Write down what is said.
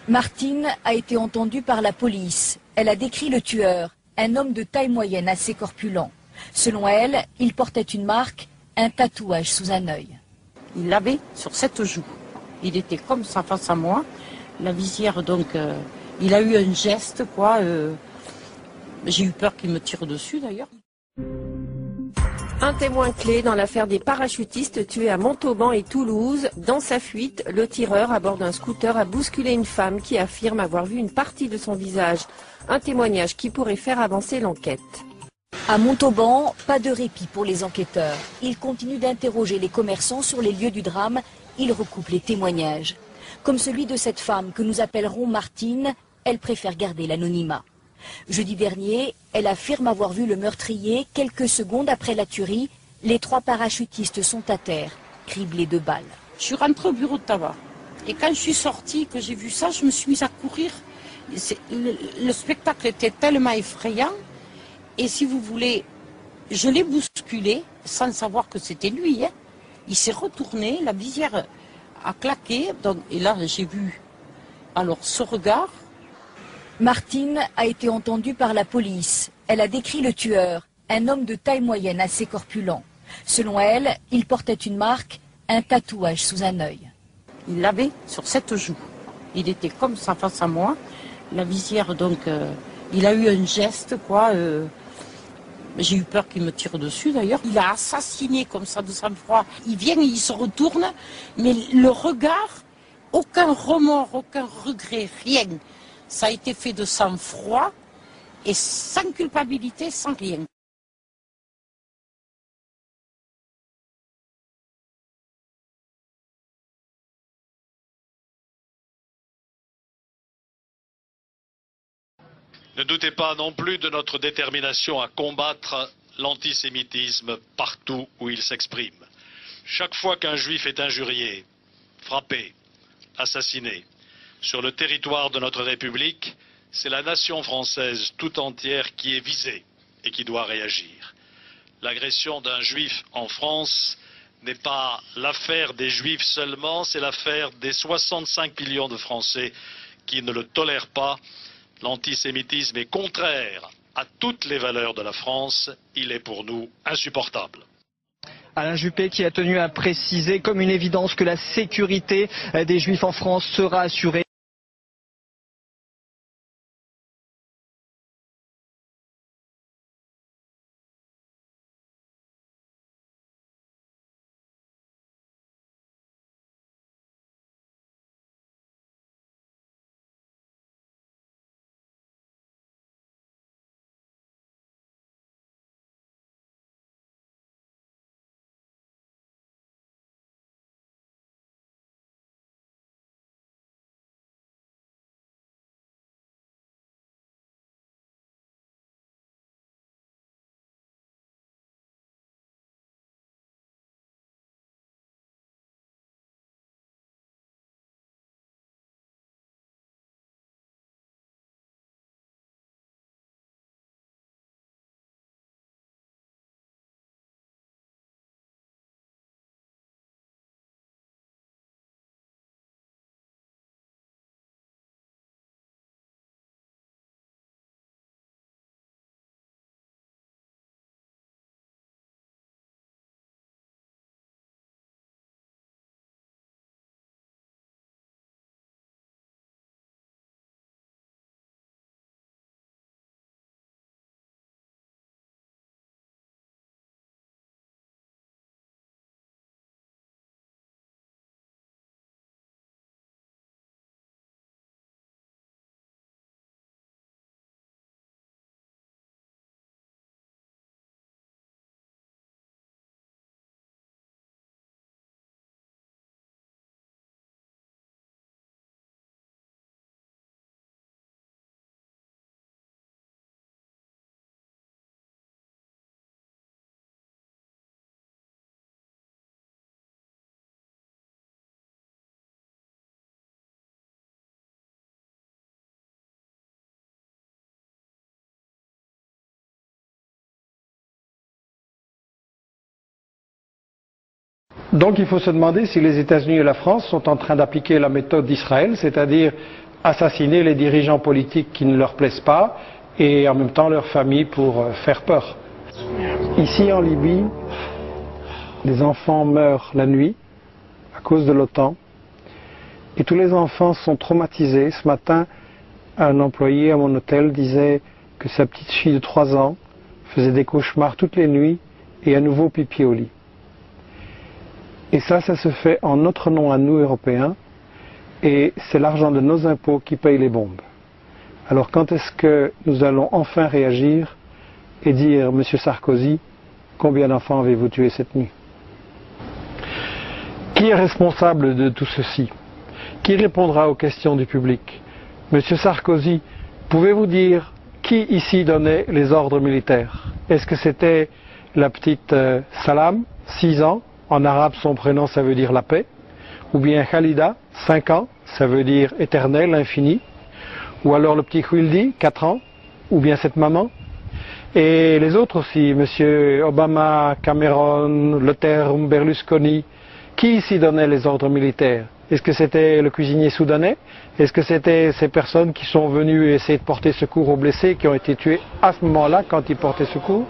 Martine a été entendue par la police. Elle a décrit le tueur, un homme de taille moyenne assez corpulent. Selon elle, il portait une marque, un tatouage sous un œil. Il l'avait sur cette joue. Il était comme ça face à moi. La visière, donc, il a eu un geste, quoi. J'ai eu peur qu'il me tire dessus, d'ailleurs. Un témoin clé dans l'affaire des parachutistes tués à Montauban et Toulouse. Dans sa fuite, le tireur à bord d'un scooter a bousculé une femme qui affirme avoir vu une partie de son visage. Un témoignage qui pourrait faire avancer l'enquête. À Montauban, pas de répit pour les enquêteurs. Ils continuent d'interroger les commerçants sur les lieux du drame. Ils recoupent les témoignages. Comme celui de cette femme que nous appellerons Martine, elle préfère garder l'anonymat. Jeudi dernier, elle affirme avoir vu le meurtrier quelques secondes après la tuerie. Les 3 parachutistes sont à terre, criblés de balles. Je suis rentrée au bureau de tabac. Et quand je suis sortie, que j'ai vu ça, je me suis mise à courir. Le spectacle était tellement effrayant. Et si vous voulez, je l'ai bousculé sans savoir que c'était lui. Hein. Il s'est retourné, la visière a claqué. Donc, et là, j'ai vu alors ce regard. Martine a été entendue par la police. Elle a décrit le tueur, un homme de taille moyenne assez corpulent. Selon elle, il portait une marque, un tatouage sous un œil. Il l'avait sur cette joue. Il était comme ça face à moi. La visière, donc, il a eu un geste, quoi. J'ai eu peur qu'il me tire dessus, d'ailleurs. Il a assassiné comme ça de sang-froid. Il vient, il se retourne, mais le regard, aucun remords, aucun regret, rien. Ça a été fait de sang-froid et sans culpabilité, sans rien. Ne doutez pas non plus de notre détermination à combattre l'antisémitisme partout où il s'exprime. Chaque fois qu'un juif est injurié, frappé, assassiné sur le territoire de notre République, c'est la nation française tout entière qui est visée et qui doit réagir. L'agression d'un juif en France n'est pas l'affaire des juifs seulement, c'est l'affaire des 65 millions de Français qui ne le tolèrent pas. L'antisémitisme est contraire à toutes les valeurs de la France. Il est pour nous insupportable. Alain Juppé qui a tenu à préciser comme une évidence que la sécurité des Juifs en France sera assurée. Donc il faut se demander si les États-Unis et la France sont en train d'appliquer la méthode d'Israël, c'est-à-dire assassiner les dirigeants politiques qui ne leur plaisent pas et en même temps leur famille pour faire peur. Ici en Libye, des enfants meurent la nuit à cause de l'OTAN et tous les enfants sont traumatisés. Ce matin, un employé à mon hôtel disait que sa petite fille de 3 ans faisait des cauchemars toutes les nuits et à nouveau pipi au lit. Et ça se fait en notre nom à nous, Européens, et c'est l'argent de nos impôts qui paye les bombes. Alors quand est-ce que nous allons enfin réagir et dire, Monsieur Sarkozy, combien d'enfants avez-vous tué cette nuit? Qui est responsable de tout ceci? Qui répondra aux questions du public? Monsieur Sarkozy, pouvez-vous dire qui ici donnait les ordres militaires? Est-ce que c'était la petite Salam, 6 ans, en arabe son prénom ça veut dire la paix, ou bien Khalida, 5 ans, ça veut dire éternel, infini, ou alors le petit Khwildi, 4 ans, ou bien cette maman? Et les autres aussi, Monsieur Obama, Cameron, Le Terme, Berlusconi, qui ici donnait les ordres militaires? Est-ce que c'était le cuisinier soudanais? Est-ce que c'était ces personnes qui sont venues essayer de porter secours aux blessés qui ont été tués à ce moment-là quand ils portaient secours?